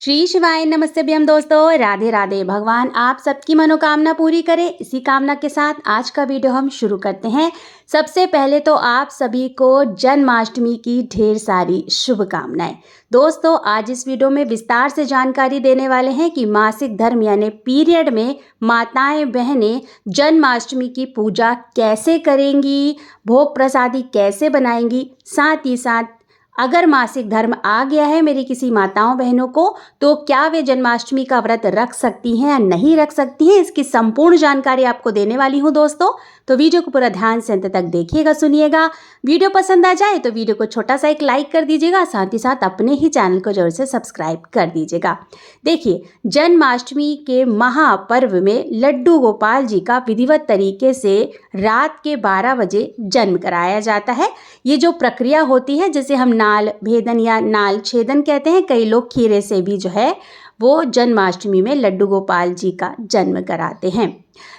श्री शिवाय नमस्तभ्यम दोस्तों, राधे राधे। भगवान आप सबकी मनोकामना पूरी करे, इसी कामना के साथ आज का वीडियो हम शुरू करते हैं। सबसे पहले तो आप सभी को जन्माष्टमी की ढेर सारी शुभकामनाएं। दोस्तों, आज इस वीडियो में विस्तार से जानकारी देने वाले हैं कि मासिक धर्म यानी पीरियड में माताएं बहनें जन्माष्टमी की पूजा कैसे करेंगी, भोग प्रसादी कैसे बनाएंगी। साथ ही साथ अगर मासिक धर्म आ गया है मेरी किसी माताओं बहनों को, तो क्या वे जन्माष्टमी का व्रत रख सकती हैं या नहीं रख सकती हैं, इसकी संपूर्ण जानकारी आपको देने वाली हूं दोस्तों। तो वीडियो को पूरा ध्यान से अंत तक देखिएगा, सुनिएगा। वीडियो पसंद आ जाए तो वीडियो को छोटा सा एक लाइक कर दीजिएगा, साथ ही साथ अपने ही चैनल को जरूर से सब्सक्राइब कर दीजिएगा। देखिए, जन्माष्टमी के महापर्व में लड्डू गोपाल जी का विधिवत तरीके से रात के 12 बजे जन्म कराया जाता है। ये जो प्रक्रिया होती है जिसे हम नाल भेदन या नाल छेदन कहते हैं, कई लोग खीरे से भी जो है वो जन्माष्टमी में लड्डू गोपाल जी का जन्म कराते हैं।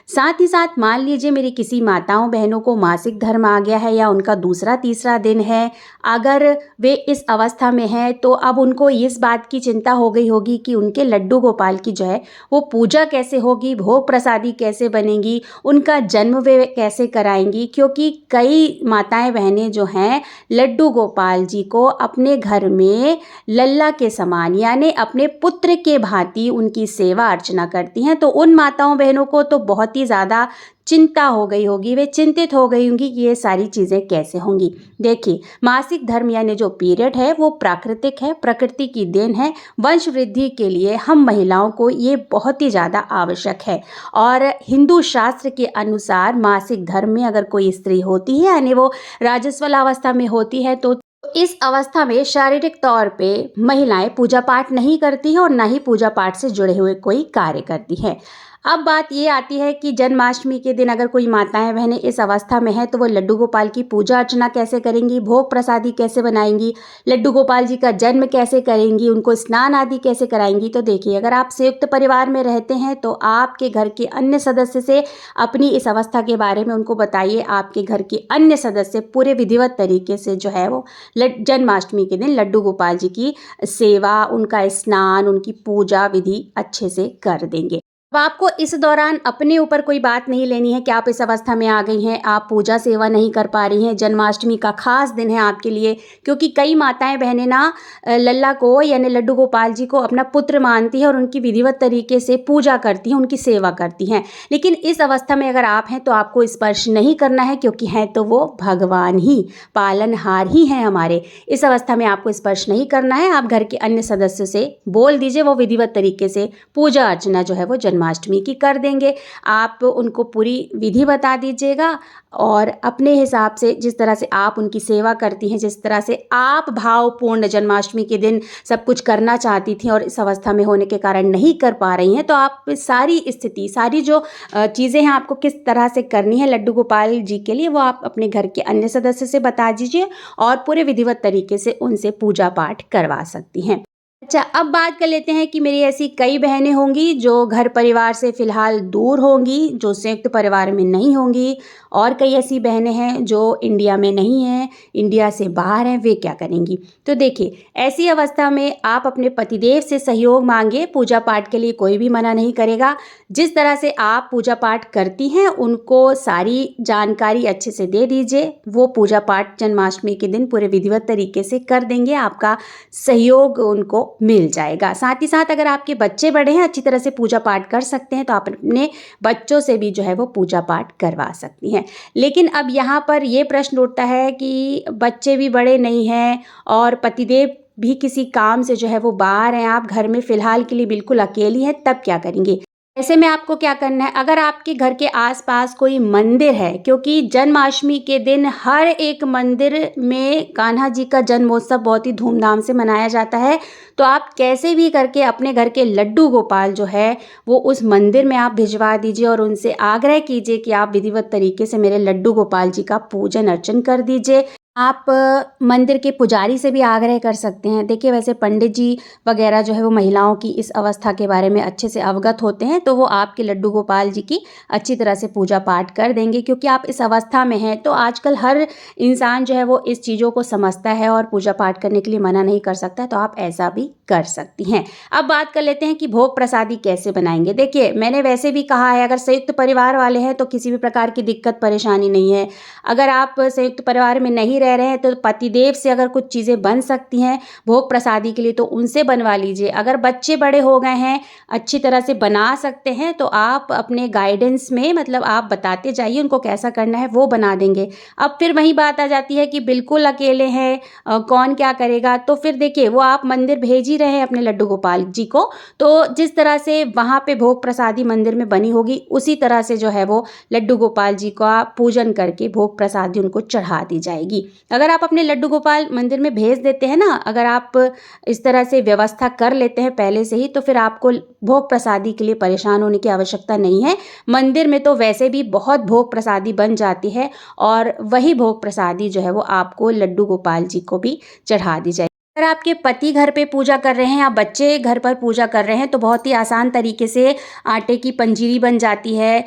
साथ ही साथ मान लीजिए मेरी किसी माताओं बहनों को मासिक धर्म आ गया है या उनका दूसरा तीसरा दिन है, अगर वे इस अवस्था में हैं तो अब उनको इस बात की चिंता हो गई होगी कि उनके लड्डू गोपाल की जो है वो पूजा कैसे होगी, भोग प्रसादी कैसे बनेगी, उनका जन्म वे कैसे कराएंगी। क्योंकि कई माताएं बहनें जो हैं लड्डू गोपाल जी को अपने घर में लल्ला के समान यानी अपने पुत्र के भांति उनकी सेवा अर्चना करती हैं। तो उन माताओं बहनों को तो बहुत ही ज़्यादा चिंता हो गई होगी, वे चिंतित हो गई होंगी कि ये सारी चीज़ें कैसे होंगी। देखिए, मासिक धर्म यानी जो पीरियड है वो प्राकृतिक है, प्रकृति की देन है। वंश वृद्धि के लिए हम महिलाओं को ये बहुत ही ज़्यादा आवश्यक है। और हिंदू शास्त्र के अनुसार मासिक धर्म में अगर कोई स्त्री होती है यानी वो राजस्वला अवस्था में होती है तो इस अवस्था में शारीरिक तौर पे महिलाएं पूजा पाठ नहीं करती हैं और ना ही पूजा पाठ से जुड़े हुए कोई कार्य करती हैं। अब बात ये आती है कि जन्माष्टमी के दिन अगर कोई माताएं बहनें इस अवस्था में है तो वो लड्डू गोपाल की पूजा अर्चना कैसे करेंगी, भोग प्रसादी कैसे बनाएंगी, लड्डू गोपाल जी का जन्म कैसे करेंगी, उनको स्नान आदि कैसे कराएंगी। तो देखिए, अगर आप संयुक्त परिवार में रहते हैं तो आपके घर के अन्य सदस्य से अपनी इस अवस्था के बारे में उनको बताइए। आपके घर के अन्य सदस्य पूरे विधिवत तरीके से जो है वो जन्माष्टमी के दिन लड्डू गोपाल जी की सेवा, उनका स्नान, उनकी पूजा विधि अच्छे से कर देंगे। अब आपको इस दौरान अपने ऊपर कोई बात नहीं लेनी है कि आप इस अवस्था में आ गई हैं, आप पूजा सेवा नहीं कर पा रही हैं। जन्माष्टमी का खास दिन है आपके लिए, क्योंकि कई माताएं बहनें ना लल्ला को यानी लड्डू गोपाल जी को अपना पुत्र मानती है और उनकी विधिवत तरीके से पूजा करती हैं, उनकी सेवा करती हैं। लेकिन इस अवस्था में अगर आप हैं तो आपको स्पर्श नहीं करना है, क्योंकि हैं तो वो भगवान ही, पालनहार ही हैं हमारे। इस अवस्था में आपको स्पर्श नहीं करना है। आप घर के अन्य सदस्यों से बोल दीजिए, वो विधिवत तरीके से पूजा अर्चना जो है वो जन्माष्टमी की कर देंगे। आप उनको पूरी विधि बता दीजिएगा और अपने हिसाब से जिस तरह से आप उनकी सेवा करती हैं, जिस तरह से आप भावपूर्ण जन्माष्टमी के दिन सब कुछ करना चाहती थी और इस अवस्था में होने के कारण नहीं कर पा रही हैं, तो आप सारी स्थिति, सारी जो चीज़ें हैं आपको किस तरह से करनी है लड्डू गोपाल जी के लिए, वो आप अपने घर के अन्य सदस्य से बता दीजिए और पूरे विधिवत तरीके से उनसे पूजा पाठ करवा सकती हैं। अच्छा, अब बात कर लेते हैं कि मेरी ऐसी कई बहनें होंगी जो घर परिवार से फ़िलहाल दूर होंगी, जो संयुक्त परिवार में नहीं होंगी, और कई ऐसी बहनें हैं जो इंडिया में नहीं हैं, इंडिया से बाहर हैं। वे क्या करेंगी? तो देखिए, ऐसी अवस्था में आप अपने पतिदेव से सहयोग मांगे। पूजा पाठ के लिए कोई भी मना नहीं करेगा। जिस तरह से आप पूजा पाठ करती हैं उनको सारी जानकारी अच्छे से दे दीजिए। वो पूजा पाठ जन्माष्टमी के दिन पूरे विधिवत तरीके से कर देंगे, आपका सहयोग उनको मिल जाएगा। साथ ही साथ अगर आपके बच्चे बड़े हैं, अच्छी तरह से पूजा पाठ कर सकते हैं, तो आप अपने बच्चों से भी जो है वो पूजा पाठ करवा सकती हैं। लेकिन अब यहाँ पर ये प्रश्न उठता है कि बच्चे भी बड़े नहीं हैं और पतिदेव भी किसी काम से जो है वो बाहर हैं, आप घर में फ़िलहाल के लिए बिल्कुल अकेली हैं, तब क्या करेंगे? ऐसे में आपको क्या करना है, अगर आपके घर के आसपास कोई मंदिर है, क्योंकि जन्माष्टमी के दिन हर एक मंदिर में कान्हा जी का जन्मोत्सव बहुत ही धूमधाम से मनाया जाता है, तो आप कैसे भी करके अपने घर के लड्डू गोपाल जो है वो उस मंदिर में आप भिजवा दीजिए और उनसे आग्रह कीजिए कि आप विधिवत तरीके से मेरे लड्डू गोपाल जी का पूजन अर्चन कर दीजिए। आप मंदिर के पुजारी से भी आग्रह कर सकते हैं। देखिए वैसे पंडित जी वगैरह जो है वो महिलाओं की इस अवस्था के बारे में अच्छे से अवगत होते हैं, तो वो आपके लड्डू गोपाल जी की अच्छी तरह से पूजा पाठ कर देंगे, क्योंकि आप इस अवस्था में हैं। तो आजकल हर इंसान जो है वो इस चीज़ों को समझता है और पूजा पाठ करने के लिए मना नहीं कर सकता है, तो आप ऐसा भी कर सकती हैं। अब बात कर लेते हैं कि भोग प्रसादी कैसे बनाएंगे। देखिए मैंने वैसे भी कहा है, अगर संयुक्त परिवार वाले हैं तो किसी भी प्रकार की दिक्कत परेशानी नहीं है। अगर आप संयुक्त परिवार में नहीं रह रहे हैं तो पतिदेव से अगर कुछ चीज़ें बन सकती हैं भोग प्रसादी के लिए तो उनसे बनवा लीजिए। अगर बच्चे बड़े हो गए हैं, अच्छी तरह से बना सकते हैं, तो आप अपने गाइडेंस में मतलब आप बताते जाइए उनको कैसा करना है, वो बना देंगे। अब फिर वही बात आ जाती है कि बिल्कुल अकेले हैं, कौन क्या करेगा। तो फिर देखिए वो आप मंदिर भेज ही रहे हैं अपने लड्डू गोपाल जी को, तो जिस तरह से वहाँ पे भोग प्रसादी मंदिर में बनी होगी उसी तरह से जो है वो लड्डू गोपाल जी का पूजन करके भोग प्रसादी उनको चढ़ा दी जाएगी। अगर आप अपने लड्डू गोपाल मंदिर में भेज देते हैं ना, अगर आप इस तरह से व्यवस्था कर लेते हैं पहले से ही, तो फिर आपको भोग प्रसादी के लिए परेशान होने की आवश्यकता नहीं है। मंदिर में तो वैसे भी बहुत भोग प्रसादी बन जाती है और वही भोग प्रसादी जो है वो आपको लड्डू गोपाल जी को भी चढ़ा दी जाएगी। अगर आपके पति घर पे पूजा कर रहे हैं या बच्चे घर पर पूजा कर रहे हैं तो बहुत ही आसान तरीके से आटे की पंजीरी बन जाती है,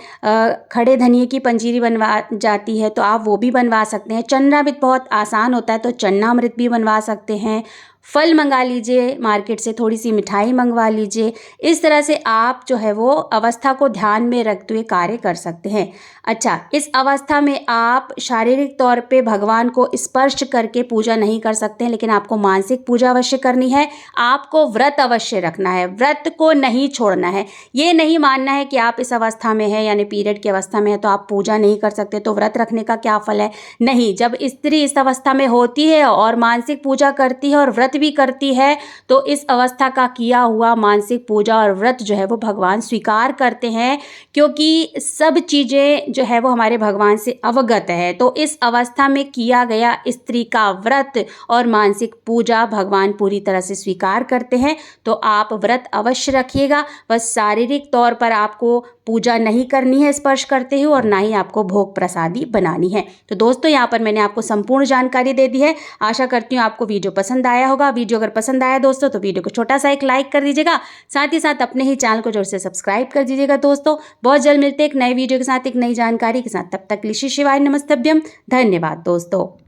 खड़े धनिए की पंजीरी बनवा जाती है, तो आप वो भी बनवा सकते हैं। चन्नामृत बहुत आसान होता है, तो चन्नामृत भी बनवा सकते हैं। फल मंगा लीजिए मार्केट से, थोड़ी सी मिठाई मंगवा लीजिए। इस तरह से आप जो है वो अवस्था को ध्यान में रखते हुए कार्य कर सकते हैं। अच्छा, इस अवस्था में आप शारीरिक तौर पे भगवान को स्पर्श करके पूजा नहीं कर सकते हैं, लेकिन आपको मानसिक पूजा अवश्य करनी है। आपको व्रत अवश्य रखना है, व्रत को नहीं छोड़ना है। ये नहीं मानना है कि आप इस अवस्था में हैं यानी पीरियड की अवस्था में है तो आप पूजा नहीं कर सकते, तो व्रत रखने का क्या फल है। नहीं, जब स्त्री इस अवस्था में होती है और मानसिक पूजा करती है और व्रत भी करती है, तो इस अवस्था का किया हुआ मानसिक पूजा और व्रत जो है वो भगवान स्वीकार करते हैं, क्योंकि सब चीज़ें जो है वो हमारे भगवान से अवगत है। तो इस अवस्था में किया गया स्त्री का व्रत और मानसिक पूजा भगवान पूरी तरह से स्वीकार करते हैं। तो आप व्रत अवश्य रखिएगा, बस शारीरिक तौर पर आपको पूजा नहीं करनी है स्पर्श करते हुए और ना ही आपको भोग प्रसादी बनानी है। तो दोस्तों यहाँ पर मैंने आपको संपूर्ण जानकारी दे दी है। आशा करती हूँ आपको वीडियो पसंद आया होगा। वीडियो अगर पसंद आया दोस्तों तो वीडियो को छोटा सा एक लाइक कर दीजिएगा, साथ ही साथ अपने ही चैनल को जोर से सब्सक्राइब कर दीजिएगा। दोस्तों बहुत जल्द मिलते हैं एक नए वीडियो के साथ, एक नई जानकारी के साथ। तब तक के लिए श्री शिवाय नमस्तभ्यम। धन्यवाद दोस्तों।